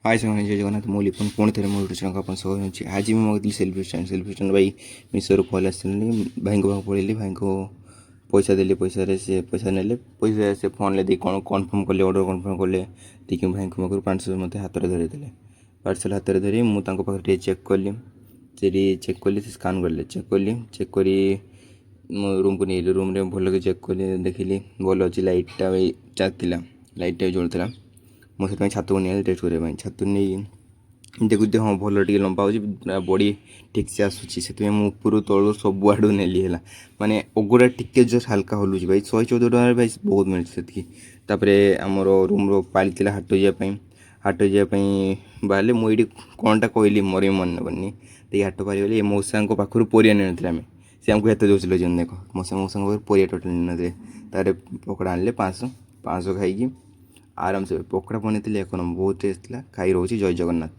हाय साଙ୍ଗମାନେ ଜୟ ଜଗନ୍ନାଥ। ମୁଁ ଲିପନ୍ ପୁଣି ଥରେ ମୋ ୟୁଟ୍ୟୁବ୍ ଚ୍ୟାନେଲ୍କୁ ଆପଣ ସ୍ୱାଗତ ହେଉଛି। ଆଜି ମୁଁ ମଗାଇଥିଲି ସେଲ୍ଫି ଷ୍ଟାଣ୍ଡ ଭାଇ ମିଶୋରୁ କଲ୍ ଆସିଥିଲି। ଭାଇଙ୍କ ପାଖକୁ ପଳେଇଲି, ଭାଇଙ୍କୁ ପଇସା ଦେଲି, ପଇସାରେ ସେ ପଇସା ନେଲେ, ପଇସା ସେ ଫୋନ୍ରେ ଦେଇ କ'ଣ କନଫର୍ମ କଲେ, ଅର୍ଡ଼ର କନଫର୍ମ କଲେ। ଟିକେ ଭାଇଙ୍କ ପାଖରୁ ପାର୍ସଲ୍ ମୋତେ ହାତରେ ଧରେଇଦେଲେ। ପାର୍ସଲ୍ ହାତରେ ଧରି ମୁଁ ତାଙ୍କ ପାଖରେ ଟିକେ ଚେକ୍ କଲି, ସେଠି ଚେକ୍ କଲି, ସେ ସ୍କାନ୍ କଲେ, ଚେକ୍ କରି ମୋ ରୁମ୍କୁ ନେଇଲି। ରୁମ୍ରେ ଭଲକି ଚେକ୍ କଲି, ଦେଖିଲି ଭଲ ଅଛି, ଲାଇଟ୍ଟା ବି ଚାଲିଥିଲା, ଲାଇଟ୍ଟା ବି ଜଳୁଥିଲା। ମୁଁ ସେଥିପାଇଁ ଛାତକୁ ନେଇଗଲି ଟେଷ୍ଟ କରିବା ପାଇଁ। ଛାତକୁ ନେଇ ଦେଖୁଛି ହଁ ଭଲ ଟିକେ ଲମ୍ବା ହେଉଛି, ପୁରା ବଡ଼ି ଠିକ୍ସେ ଆସୁଛି। ସେଥିପାଇଁ ମୁଁ ଉପରୁ ତଳୁ ସବୁଆଡ଼ୁ ନେଲି ହେଲା। ମାନେ ଅଗଟା ଟିକେ ଜଷ୍ଟ ହାଲକା ହଲୁଛି ଭାଇ। 114 ଟଙ୍କାରେ ଭାଇ ବହୁତ ମିଳୁଛି ସେତିକି। ତାପରେ ଆମର ରୁମ୍ର ପାଳି ଥିଲା ହାଟ ଯିବା ପାଇଁ ବାହାରିଲେ। ମୁଁ ଏଇଠି କ'ଣଟା କହିଲି ମୋର ବି ମନେ ପଡ଼ୁନି। ଟିକେ ହାଟ ପାରିଗଲି। ଏ ମଉସାଙ୍କ ପାଖରୁ ପରିବା ନେଇନଥିଲେ ଆମେ, ସେ ଆମକୁ ଏତେ ଦେଉଥିଲେ ଯେମିତି ଦେଖ, ମଉସାଙ୍କ ପାଖରୁ ପରିବା ଟୋଟାଲ୍ ନେଇନଥିଲେ। ତାପରେ ପକୋଡ଼ା ଆଣିଲେ 500 ଖାଇକି ଆରାମସେ। ପକୋଡ଼ା ବନେଇଥିଲି 1 ନମ୍ବର, ବହୁତ ଟେଷ୍ଟ ଥିଲା। ଖାଇ ରହୁଛି। ଜୟ ଜଗନ୍ନାଥ।